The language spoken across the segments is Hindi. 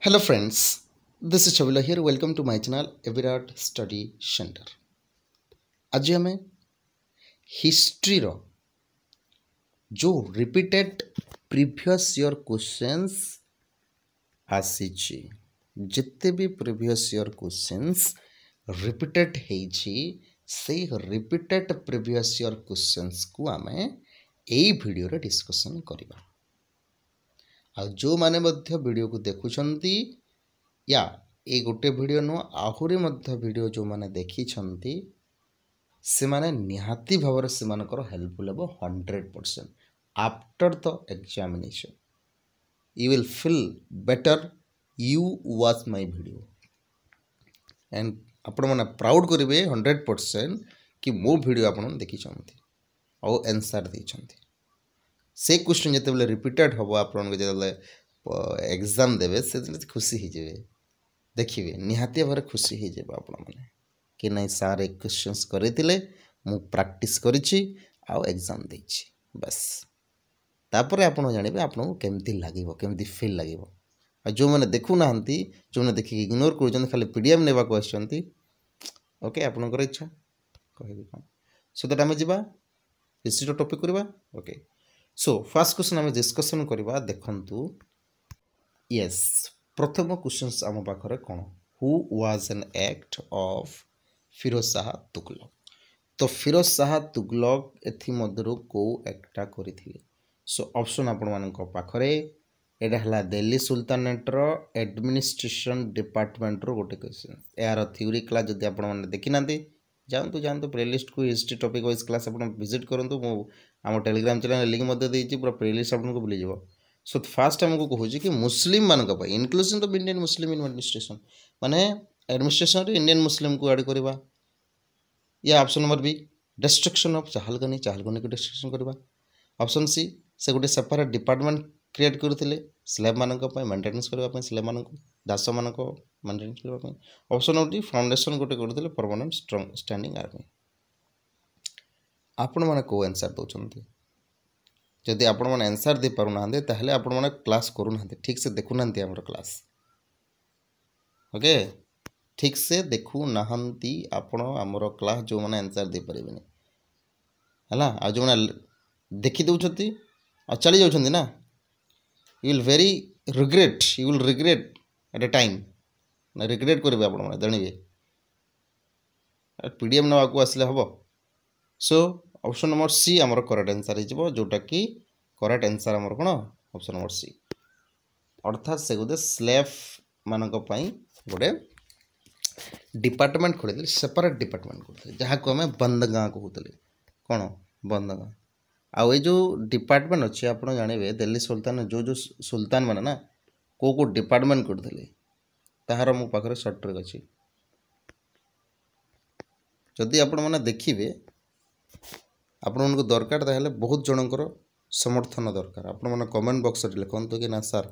Hello friends, this is Chavila here. Welcome to my channel Evirat Study Center. आज हमें हिस्ट्री रो जो रिपीटेड प्रीवियस ईयर क्वेश्चंस आसीची जिते भी प्रीवियस ईयर क्वेश्चंस रिपीटेड हेची से रिपीटेड प्रीवियस ईयर क्वेश्चंस को आमे एई वीडियो रे डिस्कशन करिबा आ जो माने मध्य वीडियो को देखुछंती या ए गोटे वीडियो नो आहुरी मध्य वीडियो जो माने देखी छंती से माने निहाती भाव से मानकर हेल्पफुल हेबो 100% after the examination you will feel better you watch my video and आपण माने प्राउड करिवे 100% कि मो वीडियो आपण देखी छंती और आंसर दै छंती से क्वेश्चन जते बेले रिपीटेड हबो आपण के जते एग्जाम देबे से खुशी ही जेबे देखिए निहाती भाव खुशी ही जेबे आपण माने कि नहीं सारे क्वेश्चंस करथिले मु प्रैक्टिस करिछि आ एग्जाम देछि बस तापर आपण जानिबे आपण केमती लागिवो केमती फील लागिवो आ जो माने देखु नाहंती जो माने देखि इग्नोर करजन खाली पीडीएफ नेबा को आछंती ओके आपण कर इच्छा कहबी कोन सो दैट हम जिबा हिस्ट्री टॉपिक करबा ओके सो फर्स्ट क्वेश्चन हम डिस्कशन करबा देखंतु यस प्रथम क्वेश्चन आम पाखरे कोन who was an act of Firoz Shah Tughlaq तो फिरोज शाह तुगलक एथि मध्यरु को एकटा करिथिले सो ऑप्शन आपण मानक पाखरे एडा हला दिल्ली सुल्तानेट रो एडमिनिस्ट्रेशन डिपार्टमेंट रो गोटे क्वेश्चन यार थ्योरी क्लास जदि आपण माने देखि नांती जानतु प्लेलिस्ट को हिस्ट्री टॉपिक वाइज क्लास आपण विजिट करंतु मो आम टेलीग्राम चैनल लिंक मध्य देछि पूरा प्लेलिस्ट आपण को बुली जबो सो फास्ट हमको कहूँ कि मुस्लिम मानक inclusion of Indian Muslim in administration माने एडमिनिस्ट्रेशन रे इंडियन मुस्लिम को ऐड करबा या option number B destruction of Chahalgani को डिस्ट्रक्शन करबा ऑप्शन सी से गोटे सेपरेट डिपार्टमेंट क्रिएट करथिले स्लेव मानक मेंटेनेंस करबा पय स्लेव मानक दास मानक मेंटेनेंस करबा पय ऑप्शन नंबर डी फाउंडेशन गोटे करथिले परमानेंट स्ट्रांग स्टैंडिंग आर्मी आपण माने को आंसर दोचंती जदि आपण माने आंसर दे पारु नांदे ताहले आपण माने क्लास करू नांदे ठीक से देखु नांती हमर क्लास ओके ठीक से देखु नाहंती आपण हमर क्लास जो माने आंसर दे परिबेनी हला आ जो माने देखि दउछती आ चली जाउछंती ना you will regret at a time ना रिग्रेट करबे आपण माने जानिबे पीडीएफ नवा को आसले हबो सो ऑप्शन नंबर सी हमर करेक्ट आंसर हिजबो जोटा कि करेक्ट आंसर हमर कोन ऑप्शन नंबर सी अर्थात से गोटे स्लेव मानक पई गोटे डिपार्टमेंट खोले सेपरेट डिपार्टमेंट करते जहाँ को हमें बंदगां कहते कौन बंदगां आउ ये जो डिपार्टमेंट अच्छे आप जानवे दिल्ली सुल्तान जो सुल्तान माने ना को डिपार्टमेंट करते ताहार मो पाखरे सर्ट ट्रिक अच्छी जदि आपण मैंने देखिए आपण को दरकार ताहले बहुत जनकर समर्थन दरकार आपण मैंने कमेंट बॉक्स रे लिखंतु कि ना सर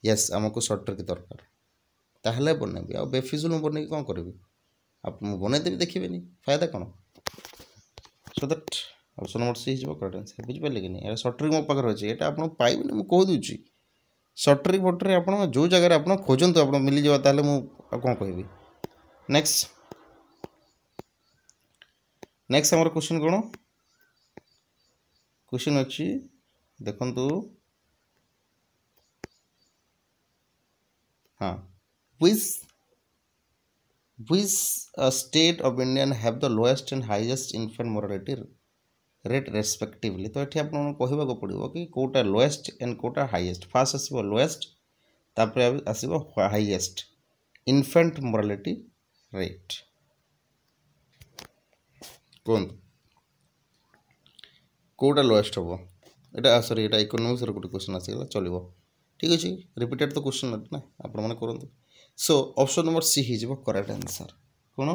यस आमको सर्ट ट्रिक दरकार ताहले बनेबी आ बेफिजुल बने कौन करी आप बनईदेवी देखिए फायदा कौन so that option number C हो करेक्ट आंसर बुझिपारे कि नहीं सर्ट ट्रिक मो पाखरे अच्छे ये आप पाइबे मुझे कह दूची सर्ट ट्रिक फटरे आप जो जगह आप खोजतु आप मिल जावा ताहले मु कौन कहबी नेक्स्ट हमर क्वेश्चन कौन क्वेश्चन अच्छी देखंतु हाँ which state of Indian have the lowest and highest infant mortality rate respectively तो ये आपन कहबा को पड़िबो कि कोटा लोएस्ट एंड कोटा हाईएस्ट फास्ट आसीबो लोएस्ट तापर आसीबो हाईएस्ट इन्फेंट मोरालिटी रेट कोन कोटा लोएस्ट हबो एटा सॉरी एटा इकोनॉमिक्स रो गुड क्वेश्चन आसीगला चलिबो ठीक अछि रिपीटेड तो क्वेश्चन ना आपण माने करंतु सो ऑप्शन नंबर सी ही जबो करेक्ट आंसर कोन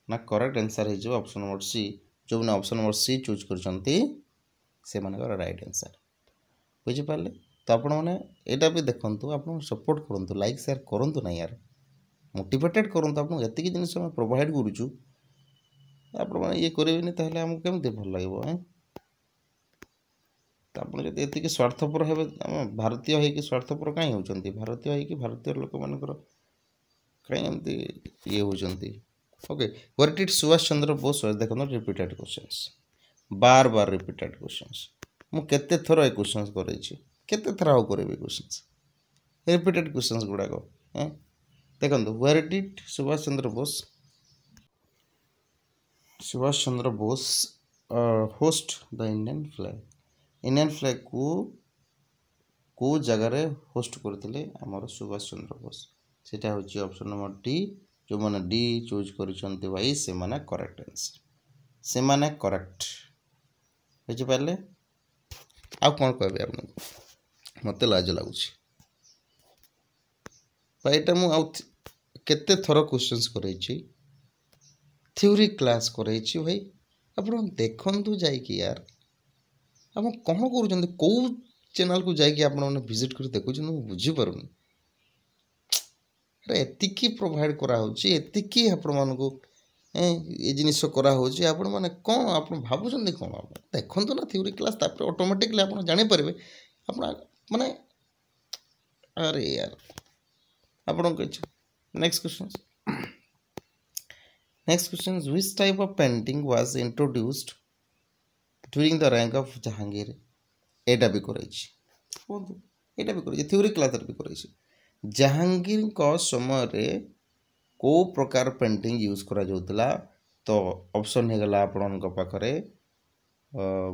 ना करेक्ट आंसर ही जबो ऑप्शन नंबर सी जो माने ऑप्शन नंबर सी चूज करचंती से माने राइट आंसर बुझि पाले तो आपण माने एटा भी देखंतु आपण सपोर्ट करंतु लाइक शेयर करंतु ना यार मोटिवेटेड करंतु आपण एति कि जिनिस हम प्रोवाइड करूछु आपण माने ये करबेनी ताहले हमको केमते भल लागबो हैं तो ଆପଣ ଯଦି ଏତିକି ସ୍ୱାର୍ଥପର ହେବେ, ଆମ ଭାରତୀୟ ହେଇକି ସ୍ୱାର୍ଥପର କାହିଁ ହେଉଛନ୍ତି? ଭାରତୀୟ ହେଇକି ଭାରତୀୟ ଲୋକମାନଙ୍କର କାହିଁ ଏମିତି ଇଏ ହେଉଛନ୍ତି? Okay, where did Subhash Chandra Bose, ଦେଖନ୍ତୁ ରିପିଟେଡ୍ କ୍ୱେଶ୍ଚନ୍ସ, ବାର ବାର ରିପିଟେଡ୍ କ୍ୱେଶ୍ଚନ୍ସ। ମୁଁ କେତେ ଥର ଏ କ୍ୱେଶ୍ଚନ୍ସ କରେଇଛି, କେତେ ଥର ଆଉ କରିବି କ୍ୱେଶ୍ଚନ୍ସ, ରିପିଟେଡ୍ କ୍ୱେଶ୍ଚନ୍ସ ଗୁଡ଼ାକ। ଦେଖନ୍ତୁ, where did Subhash Chandra Bose hoist the Indian flag. Indian ଫ୍ଲାଗକୁ କେଉଁ ଜାଗାରେ ହୋଷ୍ଟ କରିଥିଲେ ଆମର ସୁଭାଷ ଚନ୍ଦ୍ର ବୋଷ? ସେଇଟା ହେଉଛି ଅପସନ୍ ନମ୍ବର ଡି। ଯେଉଁମାନେ ଡି ଚୁଜ୍ କରିଛନ୍ତି ଭାଇ ସେମାନେ କରେକ୍ଟ ଆନ୍ସର୍, ସେମାନେ କରେକ୍ଟ। ବୁଝିପାରିଲେ? ଆଉ କ'ଣ କହିବି ଆପଣଙ୍କୁ, ମୋତେ ଲାଜ ଲାଗୁଛି ଭାଇ। ଏଇଟା ମୁଁ ଆଉ କେତେ ଥର କ୍ୱେଶ୍ଚନ୍ସ କରେଇଛି, ଥିଓରି କ୍ଲାସ୍ କରେଇଛି ଭାଇ। ଆପଣ ଦେଖନ୍ତୁ ଯାଇକି ୟାର, ଆପଣ କ'ଣ କରୁଛନ୍ତି? କେଉଁ ଚ୍ୟାନେଲ୍କୁ ଯାଇକି ଆପଣମାନେ ଭିଜିଟ୍ କରି ଦେଖୁଛନ୍ତି ମୁଁ ବୁଝିପାରୁନି। ଏତିକି ପ୍ରୋଭାଇଡ଼ କରାହେଉଛି, ଏତିକି ଆପଣମାନଙ୍କୁ ଏ ଜିନିଷ କରାହେଉଛି, ଆପଣମାନେ କ'ଣ ଆପଣ ଭାବୁଛନ୍ତି କ'ଣ? ଆପଣ ଦେଖନ୍ତୁ ନା ଥିଓରି କ୍ଲାସ୍, ତାପରେ ଅଟୋମେଟିକଲି ଆପଣ ଜାଣିପାରିବେ। ଆପଣ ମାନେ ଆରେ ୟାର ଆପଣଙ୍କ ଇଚ୍ଛା। Next question, which type of painting was introduced during the reign of Jahangir? ଏଇଟା ବି କରାଇଛି, କୁହନ୍ତୁ। ଏଇଟା ବି କରାଇଛି, ଥିଓରି କ୍ଲାସ୍ରେ ବି କରାଇଛି। ଜାହାଙ୍ଗୀରଙ୍କ ସମୟରେ କେଉଁ ପ୍ରକାର ପେଣ୍ଟିଂ ୟୁଜ୍ କରାଯାଉଥିଲା? ତ ଅପସନ୍ ହେଇଗଲା ଆପଣଙ୍କ ପାଖରେ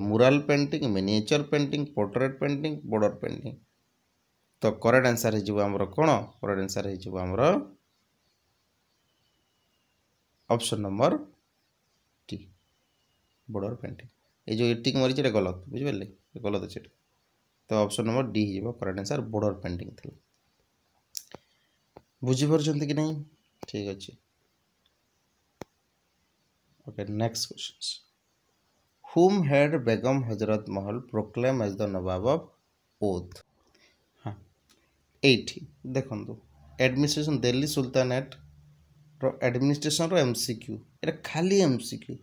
mural painting, miniature painting, portrait painting, border painting. ତ କରେକ୍ଟ ଆନ୍ସର୍ ହେଇଯିବ ଆମର କ'ଣ? କରେକ୍ଟ ଆନ୍ସର୍ ହେଇଯିବ ଆମର option number D, border painting. এই যে টিক মারিছে এটা গলত, বুঝিপারে? গলত আছে এটা। তো অপসন নম্বর ডি হয়ে যাব করেক্ট আনসার, বর্ডর পেন্টিং ଥିଲା। বুঝিপারছেন কি নাই? ঠিক আছে। Okay, next questions, whom had Begum Hazrat Mahal proclaimed as the Nawab of Oudh? हाँ, এইটি দেখন্তু, এডমিনিস্ট্রেশন দিল্লী সুলতানেট এডমিনিস্ট্রেশন এমসিক্যু, এটা খালি এমসিক্যু,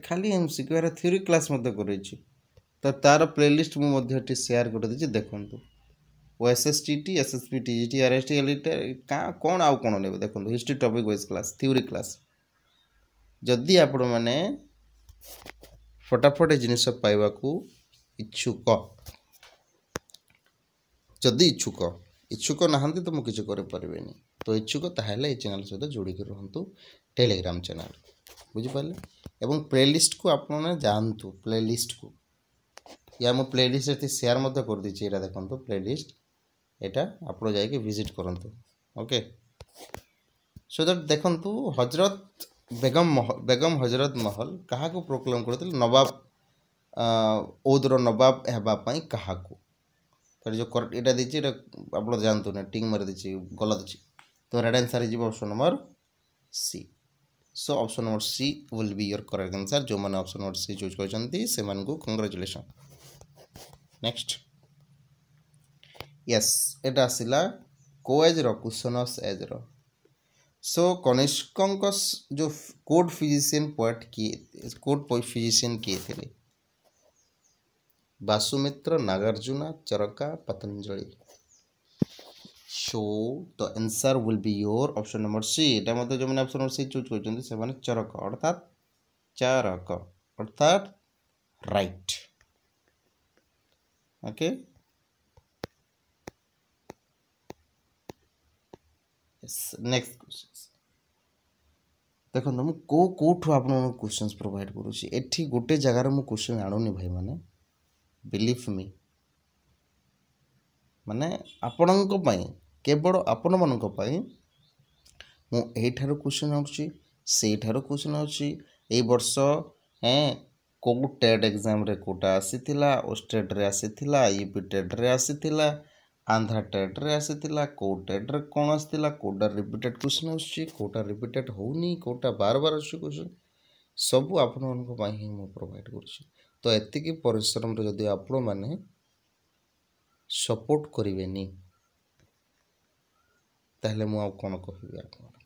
খালি এমসিক্যু, এর থিওরি ক্লাস মধ্যে করেছি। তো তার প্লেলিস্ট মু মধ্যে এটি সেয়ার করে দিচ্ছি, দেখন্তু। ওএসএসটিটি, এসএসপিটি, জিটি, আরএসটি, এলিটা କ'ଣ ଆଉ କ'ଣ ନେବେ ଦେଖନ୍ତୁ। History topic wise class, theory class. ଯଦି ଆପଣମାନେ ଫଟାଫଟ ଏ ଜିନିଷ ପାଇବାକୁ ଇଚ୍ଛୁକ, ଯଦି ଇଚ୍ଛୁକ ନାହାନ୍ତି ତ ମୁଁ କିଛି କରିପାରିବିନି। ତ ଇଚ୍ଛୁକ ତାହେଲେ এই ଚ୍ୟାନେଲ୍ ସହିତ ଯୋଡ଼ିକି ରୁହନ୍ତୁ, ଟେଲିଗ୍ରାମ ଚ୍ୟାନେଲ୍। ବୁଝିପାରିଲେ? ଏବଂ ପ୍ଲେଲିଷ୍ଟକୁ ଆପଣମାନେ ଯାଆନ୍ତୁ, ପ୍ଲେଲିଷ୍ଟକୁ। ୟା ମୁଁ ପ୍ଲେଲିଷ୍ଟ ଏଠି ସେୟାର ମଧ୍ୟ କରିଦେଇଛି, ଏଇଟା ଦେଖନ୍ତୁ ପ୍ଲେଲିଷ୍ଟ, এটা ଆପଣ ଯାଇକି ଭିଜିଟ୍ କରନ୍ତୁ। ଓକେ, ସୋ ଦ୍ୟାଟ୍ ଦେଖନ୍ତୁ, ବେଗମ ହଜରତ ମହଲ କାହାକୁ ପ୍ରୋକ୍ଲେମ୍ କରିଥିଲେ? ନବାବ ଔଦ୍ର ନବାବ ହେବା ପାଇଁ କାହାକୁ? ତାର ଯେଉଁ କରେକ୍ଟ ଏଇଟା ଦେଇଛି, ଏଇଟା ଆପଣ ଜାଣନ୍ତୁ ନା, ଟିକ୍ ମାରି ଦେଇଛି, ଗଲତ ଅଛି। ତ ରାଇଟ୍ ଆନ୍ସର୍ ହେଇଯିବ option number C. Show option number C will be your correct answer. ଯେଉଁମାନେ ଅପସନ୍ ନମ୍ବର ସି ଚୁଜ୍ କରିଛନ୍ତି ସେମାନଙ୍କୁ କଂଗ୍ରାଚୁଲେସନ୍। ନେକ୍ସଟ, ୟେସ୍, ଏଇଟା ଆସିଲା କୋ ଏଜ୍ର, କୁଶନସ୍ ଏଜ୍ର। ସୋ କନିଷ୍କଙ୍କ ଯେଉଁ କୋର୍ଟ ଫିଜିସିଆନ୍ ପୋଏଟ୍ କିଏ, କୋର୍ଟ ଫିଜିସିଆନ୍ କିଏ ଥିଲେ? Vasumitra, Nagarjuna, Charaka, Patanjali. So the answer will be your option number C. ଏଇଟା ମଧ୍ୟ ଯେଉଁମାନେ ଅପସନ୍ ନମ୍ବର ସି ଚୁଜ୍ କରିଛନ୍ତି ସେମାନେ ଚରକ, ଅର୍ଥାତ୍ ଚାରକ, ଅର୍ଥାତ୍ ରାଇଟ୍। ଓକେ, ନେକ୍ସଟ କ୍ୱେଶ୍ଚନ୍ସ ଦେଖନ୍ତୁ। ମୁଁ କେଉଁଠୁ ଆପଣଙ୍କୁ କ୍ୱେଶ୍ଚନ୍ସ ପ୍ରୋଭାଇଡ଼ କରୁଛି, ଏଠି ଗୋଟେ ଜାଗାରେ ମୁଁ କ୍ୱେଶ୍ଚନ୍ ଆଣୁନି ଭାଇମାନେ, ବିଲିଭ୍ ମି। ମାନେ ଆପଣଙ୍କ ପାଇଁ, କେବଳ ଆପଣମାନଙ୍କ ପାଇଁ ମୁଁ ଏଇଠାରୁ କ୍ୱେଶ୍ଚନ୍ ଆଣୁଛି, ସେଇଠାରୁ କ୍ୱେଶ୍ଚନ୍ ଆଣୁଛି। ଏଇ ବର୍ଷ କେଉଁ ଟେଟ୍ ଏକ୍ଜାମ୍ରେ କେଉଁଟା ଆସିଥିଲା, ଓଷ୍ଟେଟ୍ରେ ଆସିଥିଲା, ୟୁପି ଟେଟ୍ରେ ଆସିଥିଲା, ଆନ୍ଧ୍ରା ଟେଟ୍ରେ ଆସିଥିଲା, କେଉଁ ଟେଟ୍ରେ କ'ଣ ଆସିଥିଲା, କେଉଁଟା ରିପିଟେଡ୍ କ୍ୱେଶ୍ଚନ୍ ଆସୁଛି, କେଉଁଟା ରିପିଟେଡ୍ ହେଉନି, କେଉଁଟା ବାର ଆସୁଛି କ୍ୱେଶ୍ଚନ୍, ସବୁ ଆପଣମାନଙ୍କ ପାଇଁ ହିଁ ମୁଁ ପ୍ରୋଭାଇଡ଼ କରୁଛି। ତ ଏତିକି ପରିଶ୍ରମରେ ଯଦି ଆପଣମାନେ ସପୋର୍ଟ କରିବେନି ତାହେଲେ ମୁଁ ଆଉ କ'ଣ କହିବି ଆପଣଙ୍କୁ,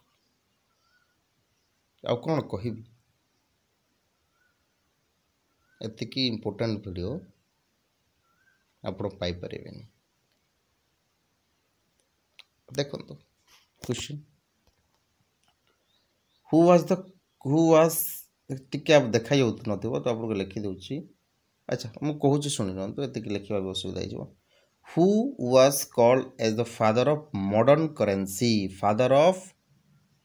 ଆଉ କ'ଣ କହିବି? ଏତିକି ଇମ୍ପୋର୍ଟାଣ୍ଟ ଭିଡ଼ିଓ ଆପଣ ପାଇପାରିବେନି। ଦେଖନ୍ତୁ क्वेश्चन हु वाज टिके आप देखा नथिबो तो आपको लिखि देउची। अच्छा मु कहूची सुनि न तो एतिक लिखिबा असुविधा हिजो। Who was called as the father of modern currency? Father of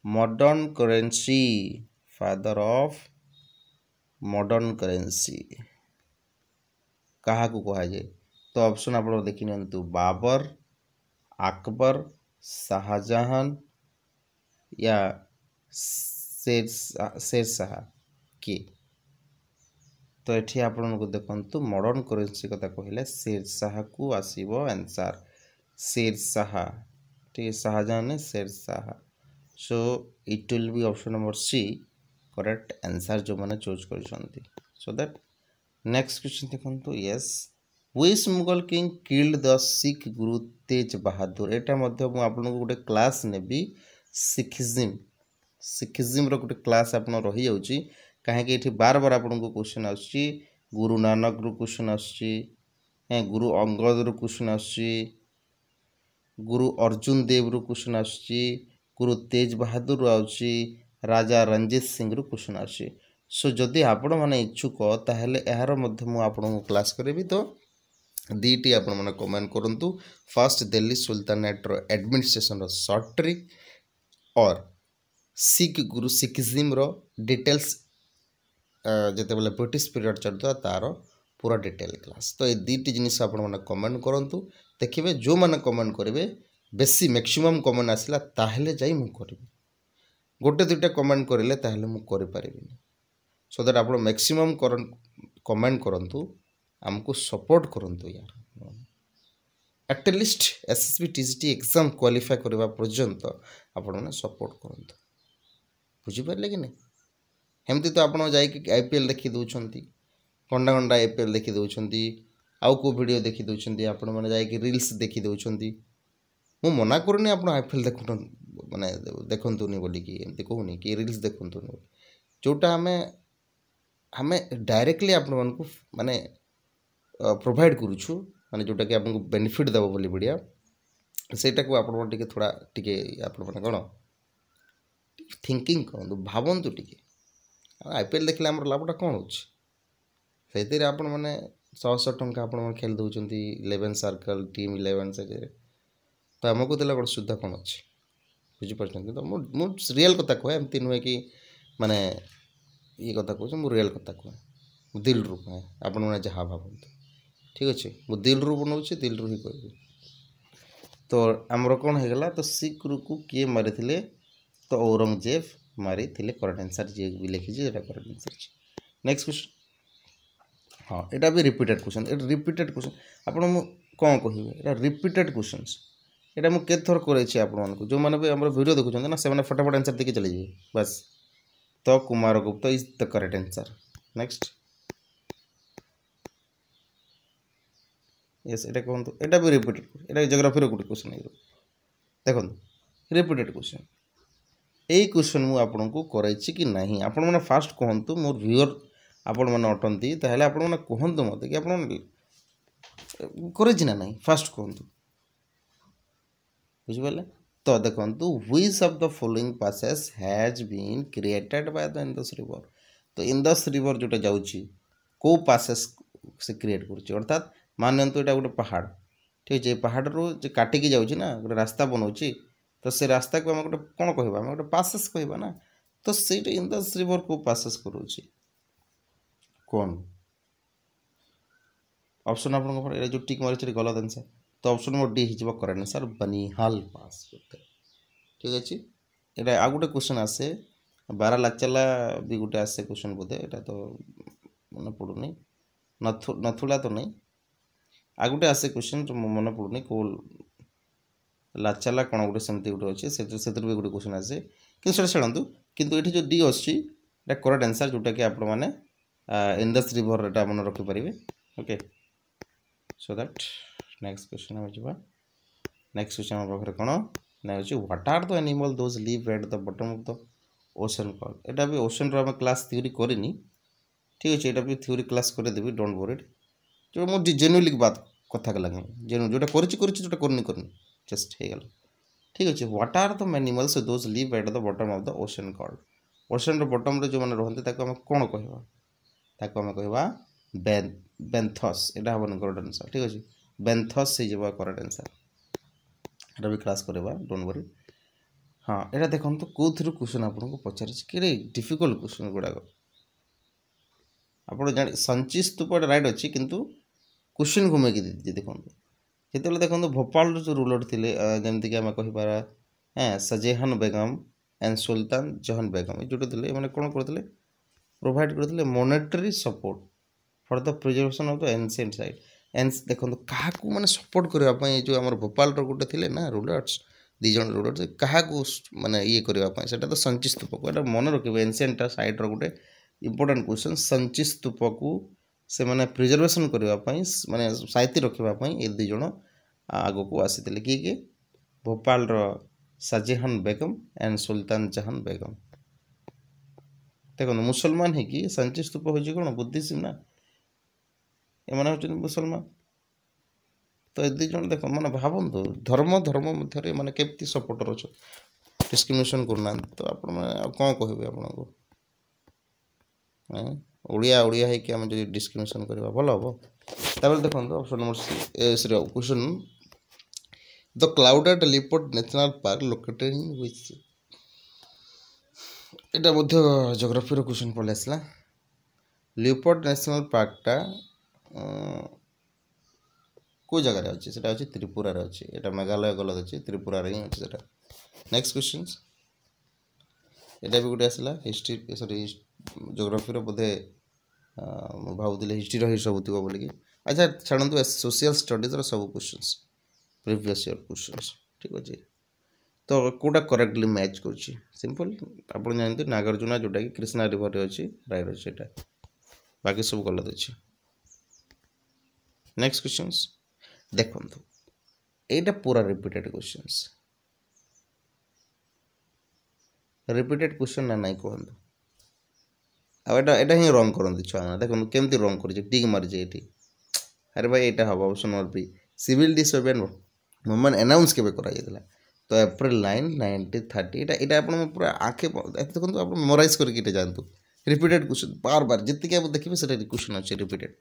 modern currency, father of modern currency कहा को कहा जाए? तो ऑप्शन आप देखि नियंतु, बाबर, अकबर, शाहजहां या शेरशाह के? तो ये आपको देखु मॉडर्न करेंसी कथा कहले शेरशाह को आसीबो आंसर, शेरशाह। ठीक है, शाहजहां ने Shershah. So it will be option number C correct answer जो मैंने चूज कर। सो दैट नेक्स्ट क्वेश्चन देखो। Yes, which Mughal king killed the Sikh guru Tej बहादुर? एटा मध्य मु आपन को गोटे क्लास नेबी सिखिज्म रो गोटे क्लास आपन रही जाउची, काहे कि एठी बार बार आपन को क्वेश्चन आछी। गुरु नानक रो क्वेश्चन आछी, गुरु अंगद रो क्वेश्चन आछी, गुरु अर्जुन देव रो क्वेश्चन आछी, गुरु तेज बहादुर आछी, राजा रंजीत सिंह रो क्वेश्चन आछी। सो जदि आपण माने इच्छुक ताहेले एहार मध्य मु आपन को क्लास करेबी। तो दीटी आपण माने कमेंट करंतु। फर्स्ट दिल्ली सुल्तानेट रो एडमिनिस्ट्रेशन रो शॉर्ट ट्रिक और सिख गुरु सिखिज्म रो डिटेल्स जते बेले ब्रिटिश पीरियड चलता तार पूरा डिटेल क्लास। तो ये दीटी जिनिस आपण माने कमेंट करंतु। देखिबे जो माने कमेंट करिवे बेसी मैक्सिमम कमेंट आसिला ताहेले जाई मु करबी। गोटे दुटा कमेंट करिले ताहेले मु करि परिबिनी। सो दैट आप मैक्सिमम कमेंट करंतु, हमको सपोर्ट करंतु यार। At least SSB TGT exam qualify करबा पर्यंत आपण माने सपोर्ट करंतु। बुझी पारले कि नहीं? हेमती तो आपण जाई कि आईपीएल देखि दउछंती, घंटा घंटा आईपीएल देखि दउछंती, आउ को वीडियो देखि दउछंती, आपण माने जाई कि रील्स देखि दउछंती। मु मना करनी आपण आईपीएल देखुन माने देखंतुनी बोली कि एमती कहूनी कि रील्स देखंतुनी। जोटा हमें डायरेक्टली आपण मानकु माने प्रोवाइड करूछु, माने जोटा कि आपको बेनिफिट देबो बोली बढ़िया सेटा को आपण टिके थोड़ा टिके आपण माने कोन थिंकिंग करंतु, भावंतु टिके। आईपीएल देखले हमर लाभटा कोन होछि? सेतिर आपण माने 100 टंका आपण माने खेल दउचंती 11 सर्कल टीम 11 से। तो हमको देला कोन सुविधा कोन अछि? बुझि परछन? तो मु रियल कथा कहे, एमती नुहे कि माने ये कथा कहूँ, मु रियल कथा कहे, दिल रू कहे। आपण मैंने जहाँ भावत ठीक अच्छे, मु दिल रू बनाऊँ, दिल रू ही कह। तो आमर कौन होगा? तो सिख गुरु को किए मारी थे? तो औरंगजेब मारी थे। करेक्ट आंसर जी भी लिखी करेक्ट आंसर। Next question. हाँ, यहाँ भी रिपीटेड क्वेश्चन। ये रिपीटेड क्वेश्चन आपड़ कौन कहे? रिपीटेड क्वेश्चन यहाँ मुझे थर कर जो मैंने भी आम वीडियो देखुं ना से फटाफट आंसर देखिए चली जाए बस। तो Kumaragupta is the correct answer. Next. Yes, ये कहतु यहाँ भी रिपीटेड, यहाँ जियोग्राफी गोटे क्वेश्चन देखो रिपीटेड क्वेश्चन। यही क्वेश्चन मुझे आपको कराई कि नहीं आपण मैंने फास्ट कहतु मोर व्यूअर आपण मैंने अटंती ताहले आपण मैंने कहतु मत कि आप ना नहीं फास्ट कहतु। बुझिपारे? तो देखो which of the following passes has been created by the Indus river? तो इंदस रिवर जोटा जाउची को पासेस से क्रिएट करछि? अर्थात मानंतु एटा गोटे पहाड़, ठीक है, पहाड़ रो जे काटिकी जाउची ना गोटे रास्ता बनाउची, तो से रास्ता को हम गोटे कोन कहबा? हम गोटे पासेस कहबा ना। तो सेटा इंदस रिवर को पासेस करूची कोन? ऑप्शन आपन को जो टिक मारि गलत आंसर। तो ऑप्शन नंबर डी हिजबा करेक्ट आंसर, बनिहाल पास। ठीक अच्छे। यहाँ आ गोटे क्वेश्चन आसे बारालाचाला भी गोटे आसे क्वेश्चन बोधे, यहाँ तो मन पड़ूनी, नथुला तो नहीं, आ गोटे आसे क्वेश्चन जो मन पड़ूनी कौ लाचाला कौन गोटे सेमती गोटे अच्छे से भी गोटे क्वेश्चन आसे कि छाड़ू। किंतु ये जो डी अच्छी करेक्ट आंसर जोटा कि आप इंदस रिवर एटा मन रखिपारे। Okay, so that next question आम जा। नेक्स्ट क्वेश्चन आम पाखे कौन ना अच्छे, what are the animal those live at the bottom of the ocean called? यहाँ भी ओशन रो क्लास थ्योरी करनी, ठीक अच्छे, यहाँ भी थ्योरी क्लास करदेवी, डोंट वरीड। जो मुझे जेन्युइनली बात कथा लगे जोटा जोटा करनी जस्ट हो गला ठीक अच्छे what are the animals those live at the bottom of the ocean called ocean bottom ray जो मैंने रहते आम कौन कहवा बेंथस यहाँ हम करेक्ट आंसर ठीक अच्छे बेंथस हो करेक्ट आंसर एटा भी क्लास करवा डोंट वरी हाँ यहाँ देखो कौ थ्रू क्वेश्चन आपको पचार कि डिफिकल्ट क्वेश्चन गुड़ाक आप संची स्तूप राइट अच्छी किंतु क्वेश्चन घुमेकी देखो जो देखो भोपाल जो रूलर थे जमीक आम कहीपर हाँ सजेहान बेगम एंड सुल्तान जहान बेगम ये थे मैंने कौन करते प्रोवाइड करते monetary support for the preservation of the ancient site and देखो क्या मैंने सपोर्ट करने जो आम भोपाल गोटे थे ना रूलर्स दिज रूलर्स क्या माने ये करने से तो संची स्तूप को मन रखिए एंशिएंट साइट गोटे इंपोर्टेंट क्वेश्चन संची स्तूप को से मैंने प्रिजर्वेशन करने माने साइती रखापी ये दुज आग को आसी किए भोपाल शाहजहान बेगम एंड सुल्तान जहान बेगम देखो मुसलमान है कि संची स्तूप हो कौन बुद्धिज्म ना एम हूँ मुसलमान तो ये दुज देख मैंने भावतु धर्म धर्म मध्य मैंने केमती सपोर्टर अच्छे डिस्क्रिमिनेशन करना तो आप कौन कहे आपको ओडिया ओडिया है कि आम जो डिस्क्रिमिनेशन करवा भल हम तापर देखो option number C question the clouded leopard national park located in which एटा मध्य ज्योग्राफी रो क्वेश्चन पड़े आसला लियोपार्ड नेशनल पार्कटा को जगह अच्छे से अच्छे त्रिपुरा अच्छे यहाँ मेघालय गलत अच्छे त्रिपुरा ही अच्छे से नेक्स्ट क्वेश्चन यहाँ भी गोटे आसला हिस्ट्री सॉरी ज्योग्राफी बोधे भावुली हिस्ट्री ही सब थी बोलिकी अच्छा छाड़ू सोशल स्टडीज सब क्वेश्चन प्रीवियस ईयर क्वेश्चन ठीक अच्छे तो कौटा करेक्टली मैच कर सिंपल आप जानते नागार्जुना जोटा कि कृष्णा रिवर अच्छी राइट अच्छे यहाँ बाकी सब गलत अच्छे नेक्स्ट क्वेश्चन देखो यहाँ पूरा रिपीटेड क्वेश्चन रिपीटेड क्वेश्चन ना नहीं कहतु आटा ही रंग करते छुआ देखो केमती रंग कर टिक मारी अरे भाई यहाँ हम option number B civil disobedience movement announce केबे करा जायतिला तो एप्रिल 9 1930 यहाँ आप पूरा आँखे देखो आप मेमोराइज करके जातु रिपीटेड क्वेश्चन बार बार जितनी आप देखिए से क्वेश्चन अच्छे रिपीटेड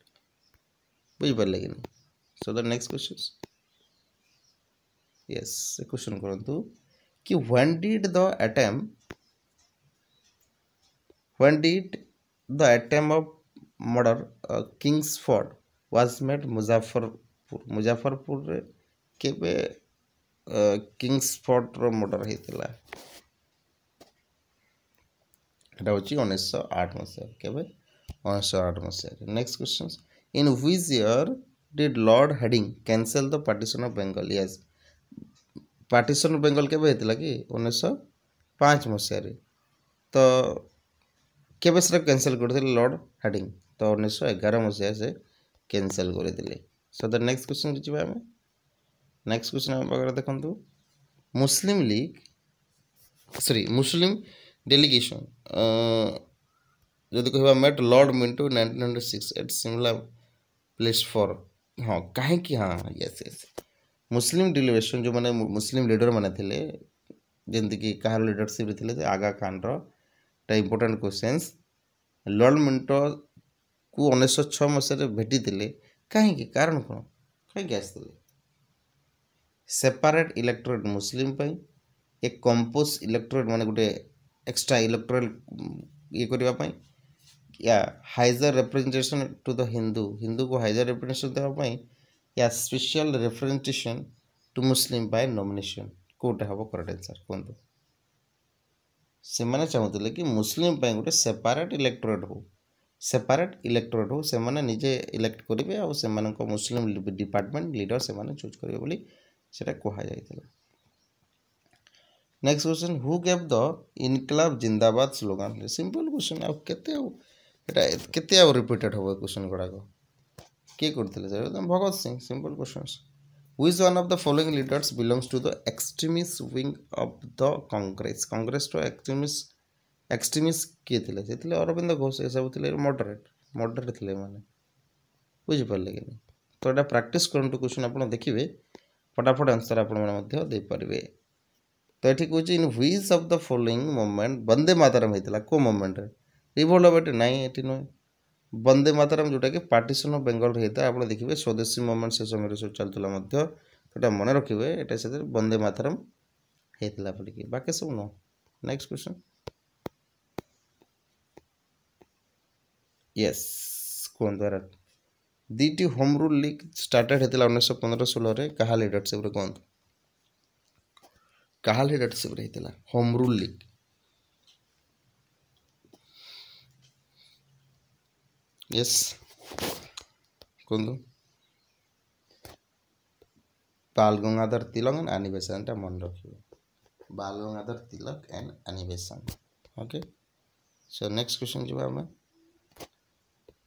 बुझिपारे कि नहीं सो the next question yes question करंतु कि when did the attempt of murder Kingsford was made Muzaffarpur रे केबे किंग्सफोर्ड रो मर्डर होता এটা হচ্ছে 1908 মସିହା কেবে 1908 মସିহাରେ next question in which year did Lord Hardinge cancel the partition of Bengal yes partition of Bengal केबे हेतिला कि 1905 मସିहाରେ तो केबे से कैंसल करते लॉर्ड हेडिंग तो 1911 मसीहा से कैंसल करते सो द नेक्स्ट क्वेश्चन जी आम नेक्स्ट क्वेश्चन आम पाखे देखु Muslim league sorry Muslim delegation जदि कह met Lord Minto 1906 at Simla place for हाँ कहीं हाँ यस यस मुस्लिम डेलीगेशन जो मैंने मुस्लिम लीडर मैंने थे जमीक कह लीडरशिप थे Aga Khan important question Lord Minto को 1906 मसीह भेटी कहीं कारण कौन कहीं आसते सेपरेट इलेक्टोरेट मुस्लिम एक कंपोज इलेक्टोरेट माने गोटे एक्स्ट्रा इलेक्टोरल ये करने या higher representation to the Hindu को हाइजर रिप्रेजेंटेशन देवाई या special representation to Muslim by nomination quota हम करेक्ट आंसर कहतु से मैंने चाहूले कि मुस्लिम गोटे सेपरेट इलेक्टोरेट हो से मैंने निजे इलेक्ट करेंगे और से मुस्लिम डिपार्टमेंट लीडर से चूज करेंगे बोली सेटा कहुई next question who gave the Inquilab Zindabad slogan simple question आते रिपीटेड हम क्वेश्चन गुड़ाक किए करते Bhagat Singh simple question which one of the following leaders belongs to the extremist wing of the Congress extremist किए थे अरविंद घोष ये सब थे मॉडरेट थे मैंने बुझिपारे कि नहीं तो यहाँ प्राक्टिस करंतु क्वेश्चन आप देखिए फटाफट आंसर आप पारे। तो ये कौन in which of the following movement Vande Mataram होता को मोमेंट रिवोल्ट ऑफ एट नाई ये नुहे वंदे मातरम जोटा कि पार्टीशन ऑफ बेंगल होता है। आप देखिए स्वदेशी मोमेंट से समय सब चलता तो मन रखिए ये से वंदे मातरम होता बोलिकी बाकी सब नो। नेक्स्ट क्वेश्चन यस कहतु दीटी होम रूल लीग स्टार्टेड होता 1915-16 क्या लीडरशिप कहतु क्या लीडरशिप होता होम रूल लीग यस कहतु बाल गंगाधर तिलक एंड आनी बेसांत मन रखिए बाल Gangadhar Tilak and Annie Besant. Okay so next question जी आम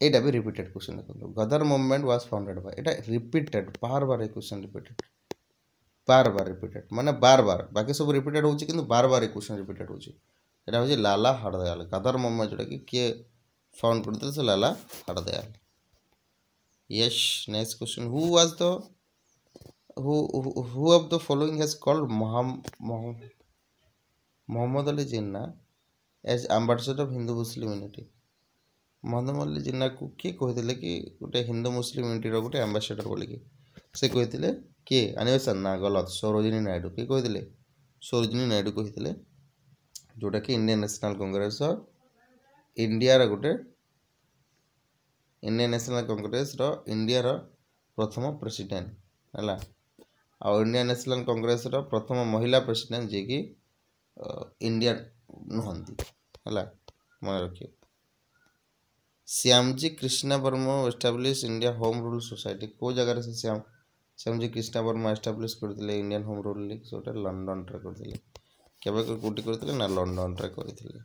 यहाँ भी रिपीटेड क्वेश्चन देखो Ghadar movement was founded by एटा रिपीटेड बार बार क्वेश्चन रिपीटेड बार बार रिपीटेड माने बार बार बाकी सब रिपीटेड होची किंतु बार बार क्वेश्चन रिपीटेड होची एटा होची लाला हरदयाल गदर मूवमेंट जोटा कि किए फाउंड करते से Lala Hardayal. Yes next question who was the who of the following has called Muhammad Ali Jinnah as ambassador of Hindu Muslim unity। Mohammad Ali Jinnah को किए कहते कि गोटे हिंदू मुस्लिम यूनिटी गोटे एम्बासेडर बोलिकी से कहते किए अनिवेशन ना गलत सरोजिनी नायडू किए कहते सरोजिनी नायडू कहते जोटा कि इंडियन नेशनल कांग्रेस इंडिया गोटे इंडियन नेशनल कांग्रेस इंडिया प्रथम प्रेसिडेंट है आ इंडियन नेशनल कांग्रेस प्रथम महिला प्रेसिडेंट जी कि इंडिया नुहंती है मन रखिए। Shyamji Krishna Verma establish India home rule society को जगह से श्यामजी कृष्णा वर्मा एस्टाब्लिश करते इंडियन होम रूल लीग से लंडन करते कौटी करते ना लंडन करते।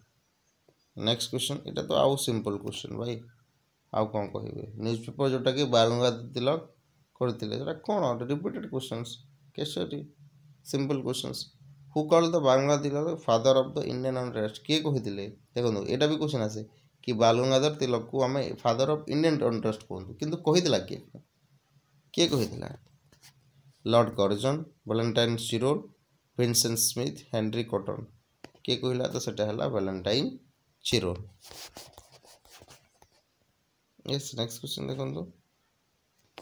नेक्स्ट क्वेश्चन यहाँ तो आउ सिंपल क्वेश्चन भाई आउ कौन कहे न्यूज पेपर जोटा कि बाल गंगाधर तिलक करते कौन repeated questions Kesari simple questions who called the Bal Gangadhar Tilak father of the Indian unrest किए कहते देखो यहाँ भी क्वेश्चन आसे कि बाल गंगाधर तिलक को आम फादर ऑफ इंडियन अनरेस्ट कहतु किंतु कहीदेला किए कहीदेला lord Curzon Valentine Chirol Vincent Smith Henry Cotton किए कहला तो सेटा है Valentine Chirol. Yes next question देखो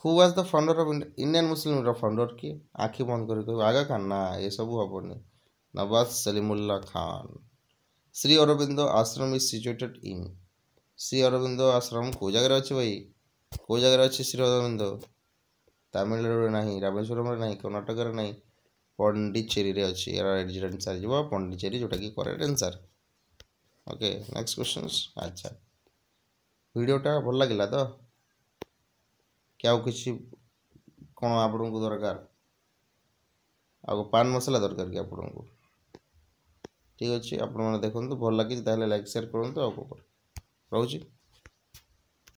who was the founder of Indian Muslim founder किए आखि बंद कर आगा खान ना ये सब हेनी नवाज सलीमुल्लाह खान। श्री अरबिंदो आश्रम is situated in Shri Aurobindo आश्रम को जगह अच्छे भाई को जगह अच्छे श्री अरबिंदो तमिलनाडु ना रामेश्वरम ना कर्णाटक ना पंडिचेरी अच्छी यार आंसर जी पंडिचेरी जोटा कि correct answer. Okay next question अच्छा वीडियोटा भल लगे तो क्या किसी कौन आपण को दरकार आ पान मसला दरकार कि आपण को ठीक अच्छे आपण मैंने देखो भल लगी लाइक शेयर करूँ रोची।